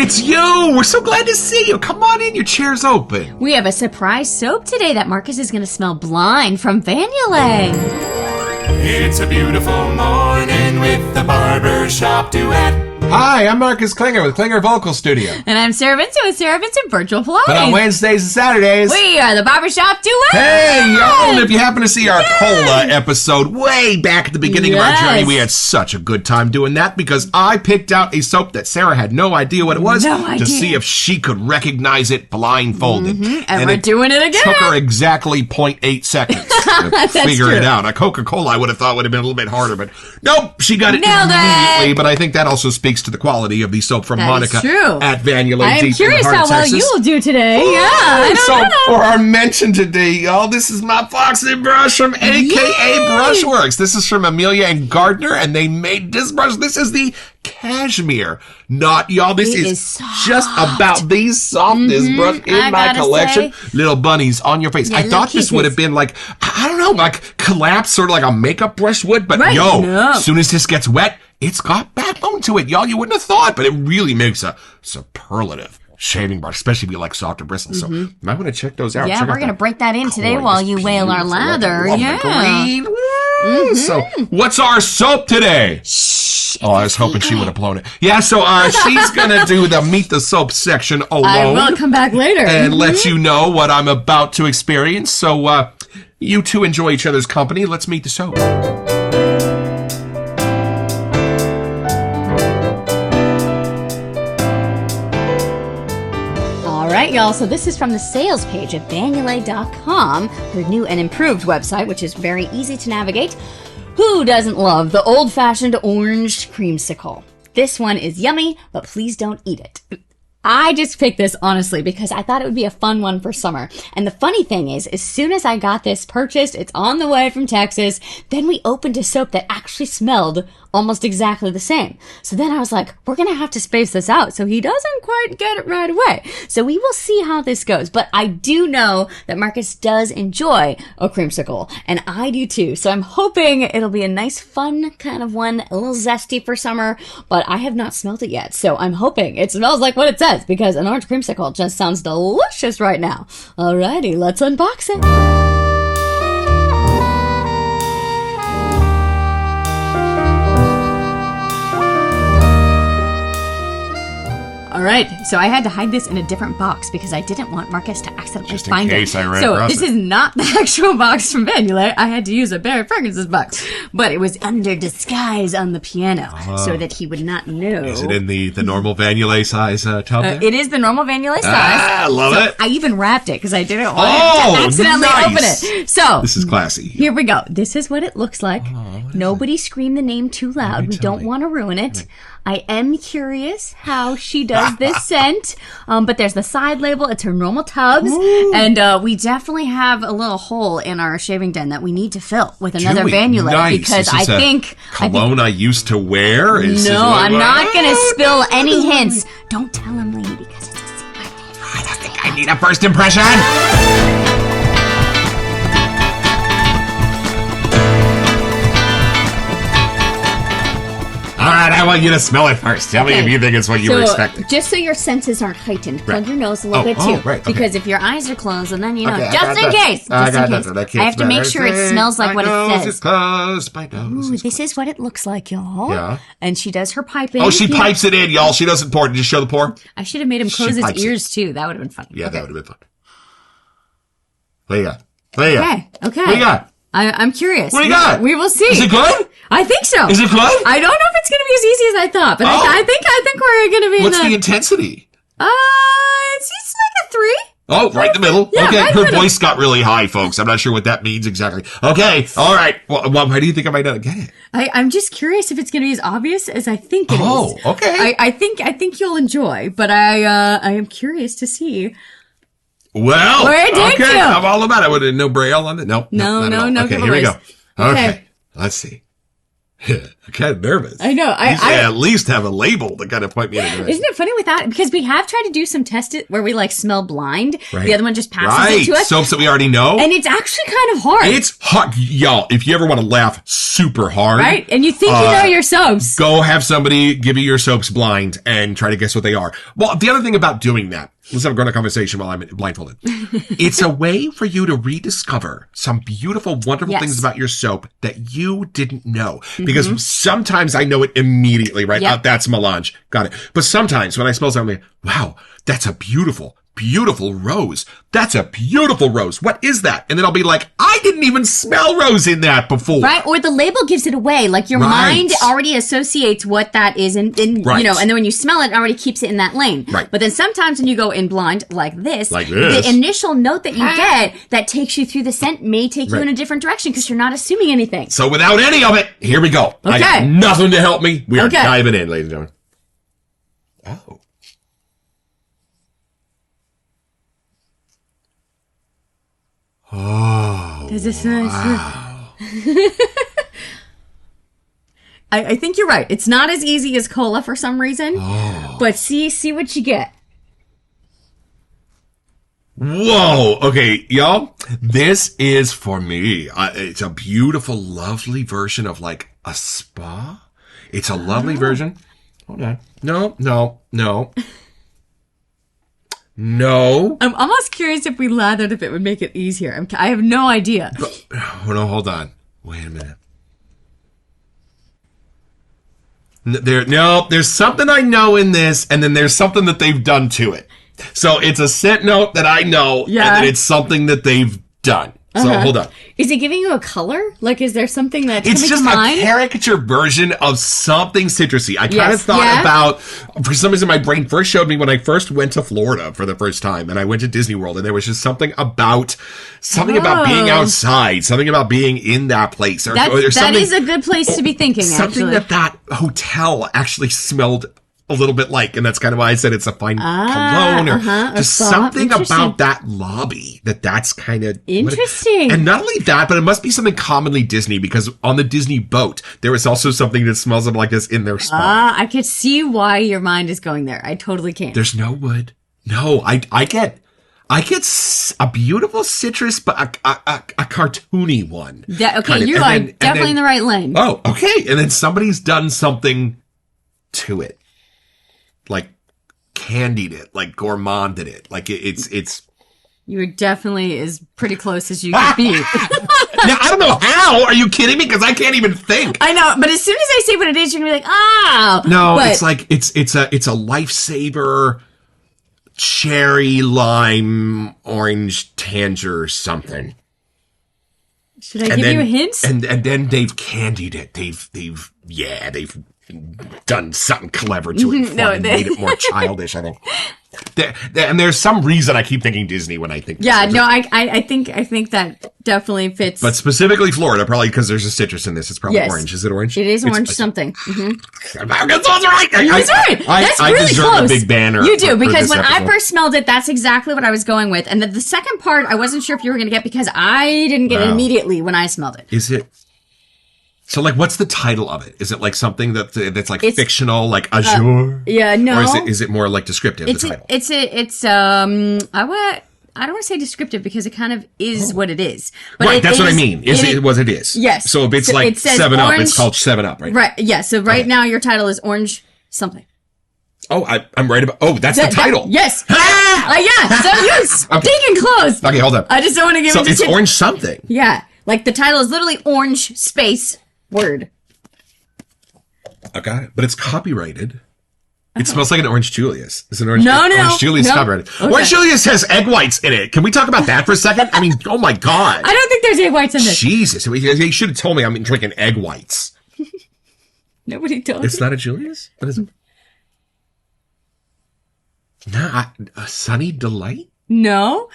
it's you! We're so glad to see you. Come on in, your chair's open. We have a surprise soap today that Marcus is going to smell blind from VanYulay. It's a beautiful morning with the Barbershop Duet. Hi, I'm Marcus Klinger with Klinger Vocal Studio. And I'm Sarah Vincent with Sarah Vincent Virtual Play. But on Wednesdays and Saturdays, we are the Barbershop Duet. Hey, y'all, and if you happen to see our cola episode way back at the beginning of our journey, we had such a good time doing that because I picked out a soap that Sarah had no idea what it was to see if she could recognize it blindfolded. And we're doing it again. Took her exactly 0.8 seconds to figure it out. A Coca-Cola I would have thought would have been a little bit harder, but nope, she got it immediately. But I think that also speaks to the quality of the soap from Monica at VanYulay. I am curious how well you will do today. So for our mention today, y'all, this is my Foxy brush from AKA Brushworks. This is from Amelia and Gardner, and they made this brush. This is the Cashmere knot, y'all. This is just about the softest brush in my collection. Little bunnies on your face. I thought this would have been like, I don't know, like collapse, sort of like a makeup brush would, but as soon as this gets wet, it's got backbone to it, y'all. You wouldn't have thought, but it really makes a superlative shaving brush, especially if you like softer bristles. So you might want to check those out. Yeah, we're going to break that in today while you wail our lather. Green. So what's our soap today? Oh, I was hoping she would have blown it. Yeah, so she's going to do the Meet the Soap section alone. I will come back later. And let you know what I'm about to experience. So you two enjoy each other's company. Let's meet the soap. Alright, y'all, so this is from the sales page at VanYulay.com, her new and improved website, which is very easy to navigate. Who doesn't love the old-fashioned orange creamsicle? This one is yummy, but please don't eat it. I just picked this, honestly, because I thought it would be a fun one for summer. And the funny thing is, as soon as I got this purchased, it's on the way from Texas, then we opened a soap that actually smelled almost exactly the same. So then I was like, we're going to have to space this out so he doesn't quite get it right away. So we will see how this goes. But I do know that Marcus does enjoy a creamsicle, and I do too. So I'm hoping it'll be a nice, fun kind of one, a little zesty for summer, but I have not smelled it yet. So I'm hoping it smells like what it says, because an orange creamsicle just sounds delicious right now. Alrighty, let's unbox it. Alright, so I had to hide this in a different box because I didn't want Marcus to accidentally find it. So this is not the actual box from VanYulay. I had to use a Barry Ferguson's box. But it was under disguise on the piano so that he would not know. Is it in the normal VanYulay size tub there? It is the normal VanYulay size. I love it. I even wrapped it because I didn't want to accidentally open it. So this is classy. Here we go. This is what it looks like. Nobody scream the name too loud. We don't want to ruin it. I am curious how she does this scent, but there's the side label. It's her normal tubs, and we definitely have a little hole in our shaving den that we need to fill with another VanYulay because I think cologne I used to wear. I'm not going to spill any hints. Don't tell him, lady, because it's a secret. I don't think I need a first impression. All right, I want you to smell it first. Tell me if you think it's what you were expecting. Just so your senses aren't heightened, plug your nose a little bit too. Because if your eyes are closed, and then, just in case, I have to make sure it smells like what it says. My nose is closed. This is what it looks like, y'all. Yeah. And she does her piping. Oh, she pipes it in, y'all. She doesn't pour it. Just show the pour. I should have made him close his ears, too. That would have been funny. Yeah, that would have been fun. What do you got? Okay. What do you got? I'm curious. What do you got? We will see. Is it good? I think so. Is it good? I don't know if it's going to be as easy as I thought, but I think we're going to be. What's the intensity? It's just like a 3. Oh, right in the middle. Yeah, okay, her voice got really high, folks. I'm not sure what that means exactly. Okay, all right. Well, why do you think I might not get it? I'm just curious if it's going to be as obvious as I think it is. Oh, okay. I think you'll enjoy, but I am curious to see. Well, where did you? I'm all about it. With no braille on it. No. Okay, here we go. Okay, let's see. I'm kind of nervous. I know. I at least have a label to kind of point me in a direction. Isn't it funny with that? Because we have tried to do some tests where we like smell blind. Right. The other one just passes it to us. Soaps that we already know. And it's actually kind of hard. It's hard. Y'all, if you ever want to laugh super hard. Right? And you think you know your soaps. Go have somebody give you your soaps blind and try to guess what they are. Well, the other thing about doing that, let's have a grown-up conversation while I'm blindfolded. It's a way for you to rediscover some beautiful, wonderful things about your soap that you didn't know. Because sometimes I know it immediately, right? Yep. Oh, that's melange. Got it. But sometimes when I smell something, I'm like, wow, that's a beautiful rose. That's a beautiful rose. What is that? And then I'll be like, I didn't even smell rose in that before. Right? Or the label gives it away. Like your mind already associates what that is and you know, and then when you smell it, it already keeps it in that lane. Right. But then sometimes when you go in blind like this, the initial note that you get that takes you through the scent may take you in a different direction because you're not assuming anything. So without any of it, here we go. Okay. I got nothing to help me. We are diving in, ladies and gentlemen. Oh. Oh, does this smell? Wow. I think you're right. It's not as easy as cola for some reason, but see what you get. Whoa. Okay, y'all. This is for me. It's a beautiful, lovely version of like a spa. It's a lovely version. Hold on. No. No. I'm almost curious if we lathered if it would make it easier. I have no idea. Oh, no, hold on. Wait a minute. There's something I know in this, and then there's something that they've done to it. So it's a scent note that I know, and then it's something that they've done. So hold on. Is it giving you a color? Like, is there something that's It's just a caricature version of something citrusy. I kind of thought about, for some reason, my brain first showed me when I first went to Florida for the first time, and I went to Disney World, and there was just something about being outside, something about being in that place. That is a good place to be thinking, something actually. that hotel actually smelled a little bit like, and that's kind of why I said it's a fine cologne or just something about that lobby that's kind of interesting. And not only that, but it must be something commonly Disney, because on the Disney boat, there is also something that smells like this in their spa. I could see why your mind is going there. I totally can. There's no wood. No, I get a beautiful citrus, but a cartoony one. You are definitely in the right lane. Oh, okay. And then somebody's done something to it. Like candied it, like gourmanded it. Like it's you were definitely as pretty close as you could be. Now, I don't know how. Are you kidding me? Because I can't even think. I know, but as soon as I say what it is, you're gonna be like, No, it's like it's a lifesaver cherry, lime, orange, tanger, something. Should I give you a hint? And then they've candied it. They've done something clever to it and made it more childish, I think. And there's some reason I keep thinking Disney when I think this. Yeah, no, I think that definitely fits. But specifically Florida, probably because there's a citrus in this. It's probably orange. Is it orange? It is orange something. Mm-hmm. That's right. That's right. That's I really deserve close. a big banner. You do, because when episode. I first smelled it, that's exactly what I was going with. And the second part, I wasn't sure if you were going to get because I didn't get it immediately when I smelled it. Is it? So, like, what's the title of it? Is it like something that's like fictional, like azure? Yeah, no. Or is it more like descriptive? The title. I don't want to say descriptive because it kind of is what it is. But right, that's what I mean. Is it what it is? Yes. So if it's like it 7 Up, it's called 7 Up, right? Right. Yeah. So now your title is orange something. Oh, I'm right about. Oh, that's the title. Yes. Yeah. So you're stinking close. Okay, hold up. I just don't want to give it. So it's orange something. Yeah. Like the title is literally orange space word. Okay, but it's copyrighted. It smells like an Orange Julius. It's an Orange Julius copyrighted. Okay. Orange Julius has egg whites in it. Can we talk about that for a second? I mean, oh my God. I don't think there's egg whites in this. Jesus. He should have told me I'm drinking egg whites. Nobody told me. It's not a Julius? What is it? A Sunny Delight? No.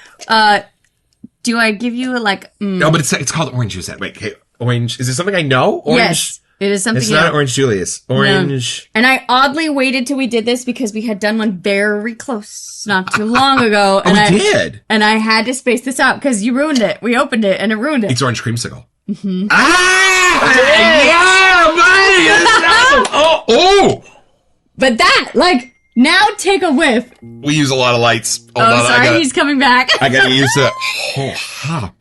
Do I give you No, but it's called Orange Juice. Wait, okay. Orange. Is it something I know? Orange. Yes, it is something. It's not Orange Julius. Orange. No. And I oddly waited till we did this because we had done one very close not too long ago. And we did. And I had to space this out because you ruined it. We opened it and it ruined it. It's Orange Creamsicle. Mm-hmm. Ah! Yeah, But that, like, now take a whiff. We use a lot of lights. Hold Oh, on, sorry, he's coming back. I gotta use the whole hop.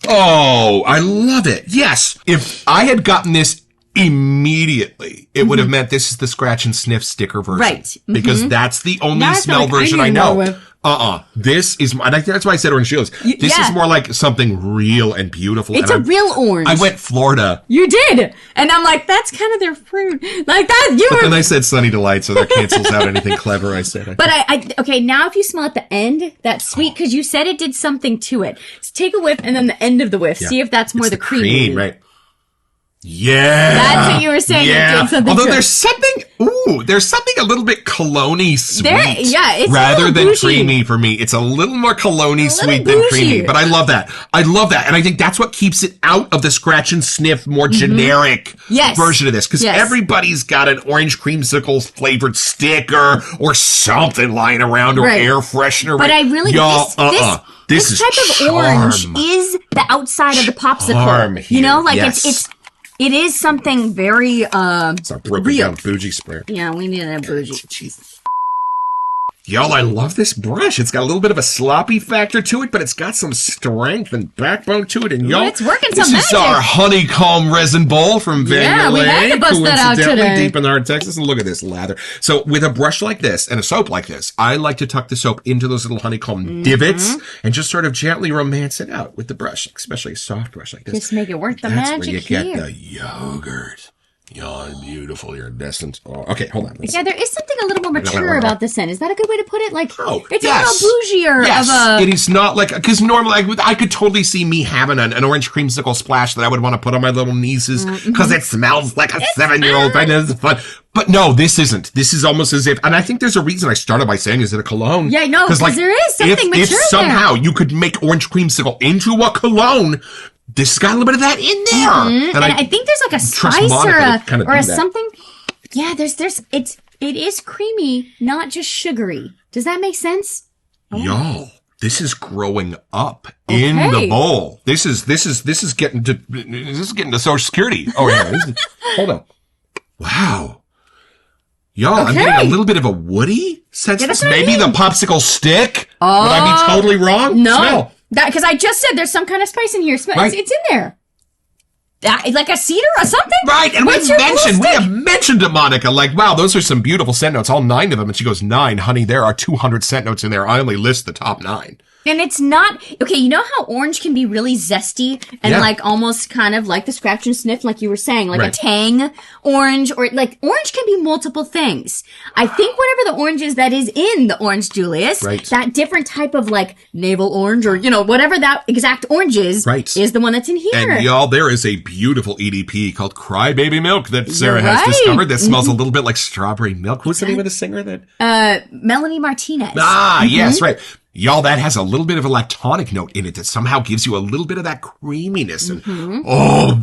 Oh, I love it. Yes. If I had gotten this immediately, it would have meant this is the scratch and sniff sticker version. Right. Mm-hmm. Because that's the only Now I feel smell like I version need I more know. whiff. This is, and I think that's why I said orange julius. This is more like something real and beautiful. It's and a real orange. I went Florida. You did. And I'm like, that's kind of their fruit. Like that, you But were. then I said Sunny Delight, so that cancels out anything clever I said. But okay, now if you smell at the end, that's sweet, because you said it did something to it. So take a whiff and then the end of the whiff. See if that's more It's the cream. right? Yeah. That's what you were saying. Yeah. It did something Although to it. there's something a little bit cologne-y sweet. It's a rather little than bougie. creamy for me. It's a little more cologne-y sweet than bougie. creamy. But I love that. And I think that's what keeps it out of the scratch and sniff, more generic version of this. Because everybody's got an orange creamsicle flavored sticker or something lying around or air freshener. But I really, this is type of orange is the outside of the popsicle. Charm you know, here. like it is something very It's not broken real. down bougie spray. Yeah, we need a bougie. Jesus. Y'all, I love this brush. It's got a little bit of a sloppy factor to it, but it's got some strength and backbone to it. And y'all, it's working this some is magic. our honeycomb resin bowl from VanYulay. Yeah, we had to bust that out coincidentally, today. deep in the heart of Texas. And look at this lather. So with a brush like this and a soap like this, I like to tuck the soap into those little honeycomb divots and just sort of gently romance it out with the brush, especially a soft brush like this. Just make it work the That's magic where you here. get the yogurt. You're beautiful. You're destined. Oh, okay, hold on. Yeah, there is something a little more mature about this scent. Is that a good way to put it? Like, it's yes. a little bougier Yes, of a... it is not like, because normally I could totally see me having an orange creamsicle splash that I would want to put on my little nieces because it smells like a 7-year-old thing. It's fun. But no, this isn't. This is almost as if, and I think there's a reason I started by saying, is it a cologne? Yeah, no, because there is something mature if somehow you could make orange creamsicle into a cologne, this has got a little bit of that in there. And I think there's like a trust spice Monica to kind of or do a that. something. Yeah, it is creamy, not just sugary. Does that make sense? Y'all, this is growing up in the bowl. This is getting to Social Security. Oh yeah, hold on. Wow. Y'all, I'm getting a little bit of a woody sense. Yeah, that's what I Maybe mean. the popsicle stick? Would I be totally wrong? No. Smell. Because I just said there's some kind of spice in here. Right. It's in there. Like a cedar or something? Right, and What's we your little stick? have mentioned to Monica, like, wow, those are some beautiful scent notes, all 9 of them. And she goes, 9, honey, there are 200 scent notes in there. I only list the top 9. And it's not, okay, you know how orange can be really zesty and like almost kind of like the scratch and sniff, like you were saying, like a tang orange, or like orange can be multiple things. I think whatever the orange is that is in the Orange Julius, that different type of like navel orange or, you know, whatever that exact orange is the one that's in here. And y'all, there is a beautiful EDP called Crybaby Milk that Sarah has discovered that smells a little bit like strawberry milk. Who's the name of the singer that? Melanie Martinez. Yes, right. Y'all, that has a little bit of a lactonic note in it that somehow gives you a little bit of that creaminess. And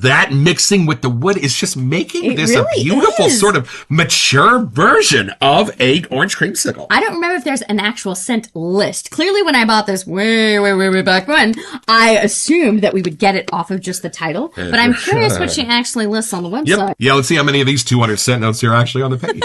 that mixing with the wood is just making this a beautiful sort of mature version of a orange creamsicle. I don't remember if there's an actual scent list. Clearly, when I bought this way back when, I assumed that we would get it off of just the title. But I'm curious what she actually lists on the website. Yep. Yeah, let's see how many of these 200 scent notes are actually on the page.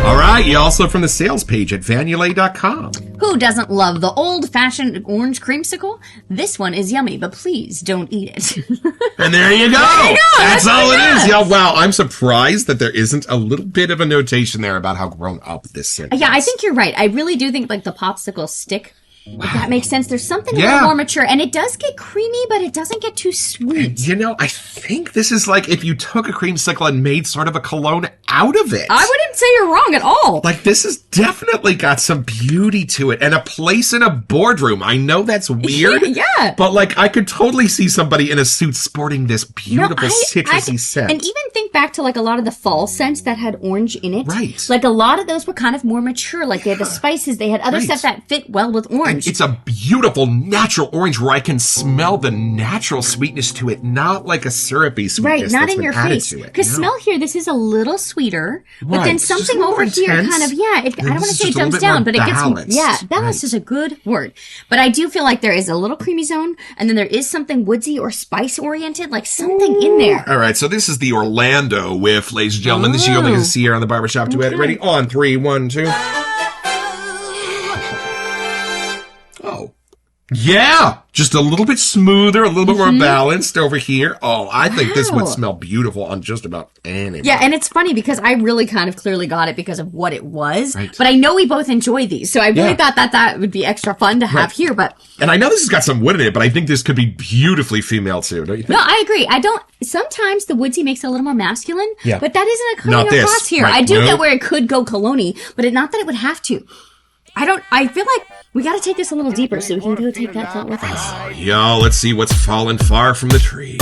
All right, you also from the sales page at VanYulay.com. Who doesn't love the old-fashioned orange creamsicle? This one is yummy, but please don't eat it. And there you go. That's all it is. Yeah, wow, I'm surprised that there isn't a little bit of a notation there about how grown up this scent is. Yeah, I think you're right. I really do think like the popsicle stick, if that makes sense. There's something a little more mature, and it does get creamy, but it doesn't get too sweet. You know, I think this is like if you took a creamsicle and made sort of a cologne out of it. I wouldn't say you're wrong at all. Like, this has definitely got some beauty to it and a place in a boardroom. I know that's weird. Yeah. But, like, I could totally see somebody in a suit sporting this beautiful citrusy scent. And even think back to, like, a lot of the fall scents that had orange in it. Right. Like, a lot of those were kind of more mature. Like, they had the spices. They had other stuff that fit well with orange. And it's a beautiful natural orange where I can smell the natural sweetness to it, not like a syrupy sweetness not that's in been your added face. to it. Because smell here, this is a little sweeter, but then something over here intense. kind of, I don't want to This is say it just a little dumbs bit down, more but it gets, balanced. balanced is a good word. But I do feel like there is a little creamy zone, and then there is something woodsy or spice oriented, like something in there. All right, so this is the Orlando whiff, ladies and gentlemen. This you'll get to see here on the Barbershop Duet. Ready? On 3, 1, 2. Oh. Yeah, just a little bit smoother, a little bit more balanced over here. Oh, I think this would smell beautiful on just about anything. Yeah, and it's funny because I really kind of clearly got it because of what it was. Right. But I know we both enjoy these, so I really thought that would be extra fun to have here. But And I know this has got some wood in it, but I think this could be beautifully female too, don't you think? no, I agree. Sometimes the woodsy makes it a little more masculine, but that isn't a Not cologne this. across here. Right. I do No. get where it could go cologne-y, but not that it would have to. I feel like we got to take this a little deeper so we can go take that thought with us. Y'all, let's see what's fallen far from the tree.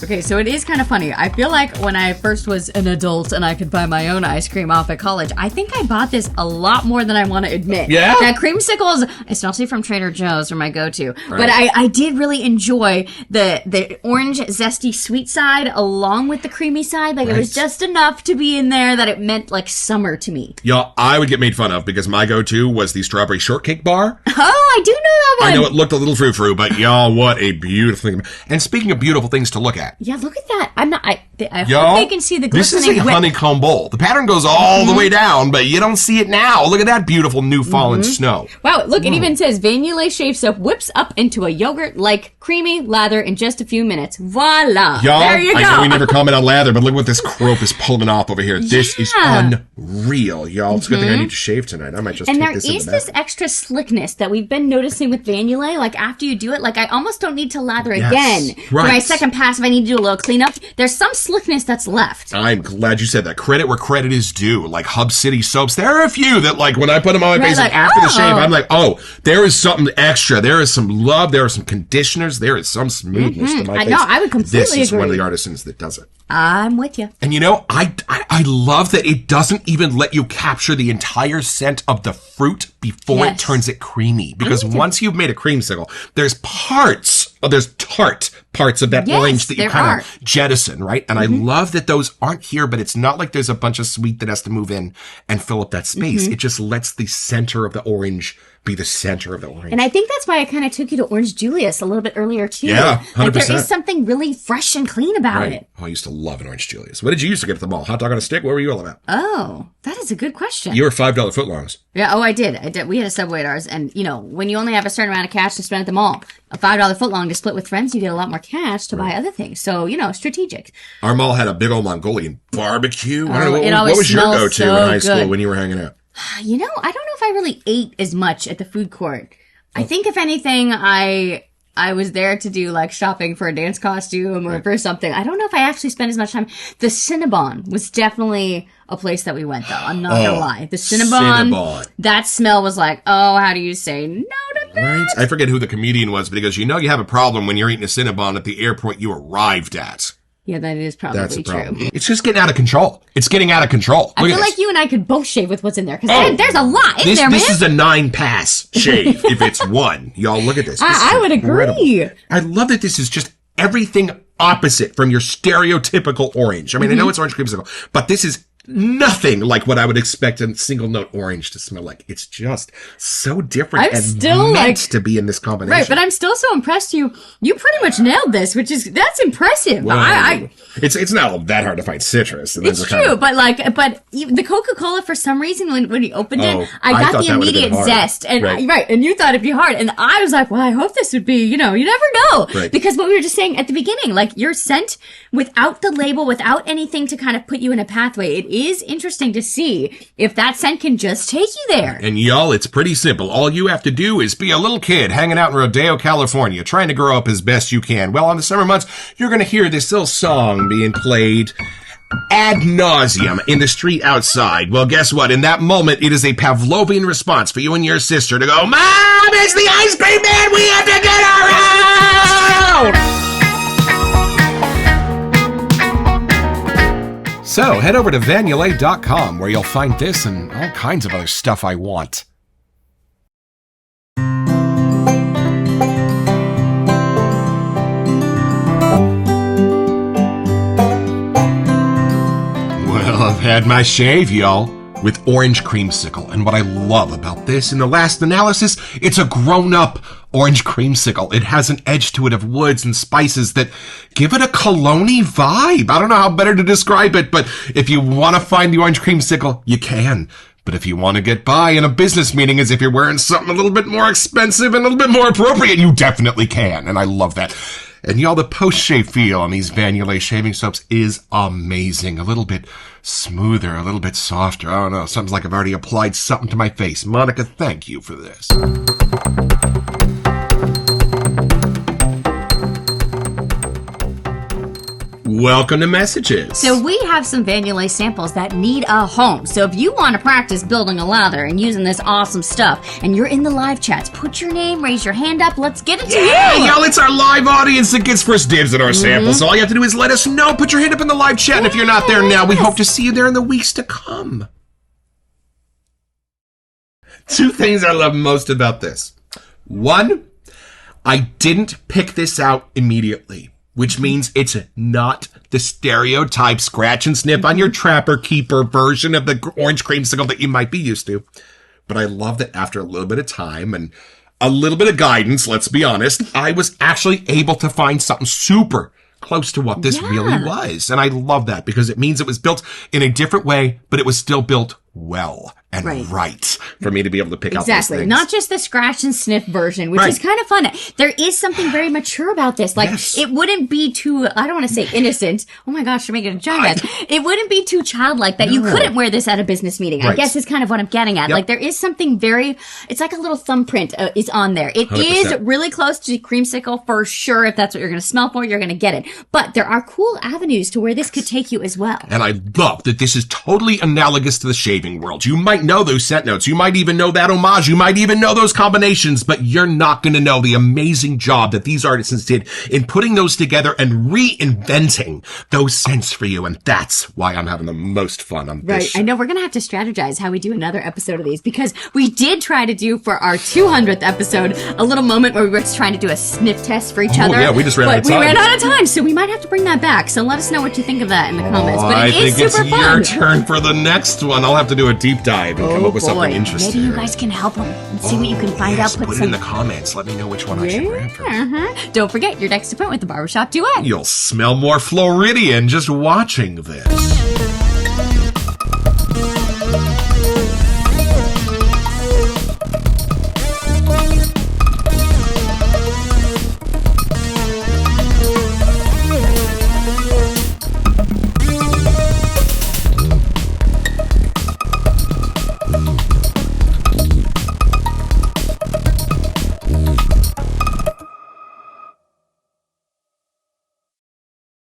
Okay, so it is kind of funny. I feel like when I first was an adult and I could buy my own ice cream off at college, I think I bought this a lot more than I want to admit. Yeah? That Creamsicles, especially from Trader Joe's, are my go-to. Right. But I did really enjoy the orange zesty sweet side along with the creamy side. Like it was just enough to be in there that it meant like summer to me. Y'all, I would get made fun of because my go-to was the strawberry shortcake bar. Oh, I do know that one. I know it looked a little frou-frou, but y'all, what a beautiful thing. And speaking of beautiful things to look at. Yeah, look at that. I Y'all, hope they can see the this glistening is a whip. honeycomb bowl. The pattern goes all the way down, but you don't see it now. Look at that beautiful new fallen snow. Wow, look, it even says VanYulay shave soap whips up into a yogurt-like creamy lather in just a few minutes. Voila. Y'all, There you go. I know we never comment on lather, but look what this crope is pulling off over here. This is unreal, y'all. It's a good thing I need to shave tonight. I might just And take there this is into this that. extra slickness that we've been noticing with VanYulay. Like, after you do it, like, I almost don't need to lather again. For my second pass, if I need to do a little cleanup, there's some slickness that's left. I'm glad you said that. Credit where credit is due. Like Hub City soaps, there are a few that, like, when I put them on my face, like, after the shave, I'm like, oh, there is something extra. There is some love. There are some conditioners. There is some smoothness to my face. I know, I would completely This is one of agree. the artisans that does it. I'm with you. And you know, I love that it doesn't even let you capture the entire scent of the fruit before it turns it creamy. Because once you've made a creamsicle, there's tart parts of that orange that you kind of jettison, right? And I love that those aren't here, but it's not like there's a bunch of sweet that has to move in and fill up that space. It just lets the center of the orange be the center of the orange. And I think that's why I kind of took you to Orange Julius a little bit earlier, too. Yeah, 100%. Like, there is something really fresh and clean about it. Oh, I used to love an Orange Julius. What did you used to get at the mall? Hot dog on a stick? What were you all about? Oh, that is a good question. You were $5 footlongs. Yeah, I did. We had a Subway at ours, and, you know, when you only have a certain amount of cash to spend at the mall, a $5 footlong to split with friends, you get a lot more cash to buy other things. So, you know, strategic. Our mall had a big old Mongolian barbecue. I don't know, it what always was your smells go-to so in high school good. when you were hanging out? You know, I don't know if I really ate as much at the food court. I think if anything, I was there to do like shopping for a dance costume or for something. I don't know if I actually spent as much time. The Cinnabon was definitely a place that we went though. I'm not gonna lie. The Cinnabon, that smell was like, oh, how do you say no to that? Right? I forget who the comedian was, but he goes, you know you have a problem when you're eating a Cinnabon at the airport you arrived at. Yeah, that is probably That's a true. problem. It's just getting out of control. It's getting out of control. I feel like you and I could both shave with what's in there because there's a lot in there, man. This is a 9-pass shave if it's one. Y'all, look at this. I would agree. I love that this is just everything opposite from your stereotypical orange. I mean, I know it's orange creamsicle, but this is nothing like what I would expect a single note orange to smell like. It's just so different I'm and still meant to be in this combination. Right, but I'm still so impressed you pretty much nailed this, that's impressive. Well, it's not all that hard to find citrus. And it's true, but the Coca-Cola, for some reason, when he opened it, I got thought the that would've been immediate hard. zest. And Right. and you thought it'd be hard. And I was like, well, I hope this would be, you never know. Right. Because what we were just saying at the beginning, like your scent without the label, without anything to kind of put you in a pathway, it is interesting to see if that scent can just take you there. And y'all, it's pretty simple. All you have to do is be a little kid hanging out in Rodeo, California, trying to grow up as best you can. Well, on the summer months, you're going to hear this little song being played ad nauseum in the street outside. Well, guess what? In that moment, it is a Pavlovian response for you and your sister to go, Mom, it's the ice cream man! We have to get around! So, head over to VanYulay.com where you'll find this and all kinds of other stuff I want. had my shave, y'all, with orange creamsicle. And what I love about this, in the last analysis, it's a grown-up orange creamsicle. It has an edge to it of woods and spices that give it a cologne-y vibe. I don't know how better to describe it, but if you want to find the orange creamsicle, you can. But if you want to get by in a business meeting as if you're wearing something a little bit more expensive and a little bit more appropriate, you definitely can. And I love that. And y'all, the post-shave feel on these VanYulay shaving soaps is amazing. A little bit smoother, a little bit softer. I don't know. Something's like I've already applied something to my face. Monica, thank you for this. Welcome to Messages. So we have some VanYulay samples that need a home. So if you want to practice building a lather and using this awesome stuff, and you're in the live chats, put your name, raise your hand up, let's get it to you. Y'all, it's our live audience that gets first dibs at our samples. So all you have to do is let us know. Put your hand up in the live chat, and if you're not there now, we hope to see you there in the weeks to come. Two things I love most about this. One, I didn't pick this out immediately, which means it's not the stereotype scratch and sniff on your trapper keeper version of the orange creamsicle that you might be used to. But I love that after a little bit of time and a little bit of guidance, let's be honest, I was actually able to find something super close to what this really was. And I love that because it means it was built in a different way, but it was still built well and right for me to be able to pick out those things. Not just the scratch and sniff version, which is kind of fun. There is something very mature about this. Like, it wouldn't be too, I don't want to say innocent. Oh my gosh, you're making a giant mess. It wouldn't be too childlike that you couldn't wear this at a business meeting. I guess is kind of what I'm getting at. Like, there is something very, it's like a little thumbprint is on there. It 100%. Is really close to creamsicle for sure. If that's what you're going to smell for, you're going to get it. But there are cool avenues to where this could take you as well. And I love that this is totally analogous to the shaving world. You might know those scent notes. You might even know that homage. You might even know those combinations, but you're not going to know the amazing job that these artisans did in putting those together and reinventing those scents for you. And that's why I'm having the most fun on this. Right. I know we're going to have to strategize how we do another episode of these because we did try to do for our 200th episode a little moment where we were trying to do a sniff test for each other. Yeah, we just ran out of time. We ran out of time, so we might have to bring that back. So let us know what you think of that in the comments. But it is super fun. I think it's your turn for the next one. I'll have to do a deep dive and come up with something interesting. Maybe you guys can help them and see what you can find out. Put it in the comments. Let me know which one I should grab from. Don't forget your next appointment with the Barbershop Duet. You'll smell more Floridian just watching this.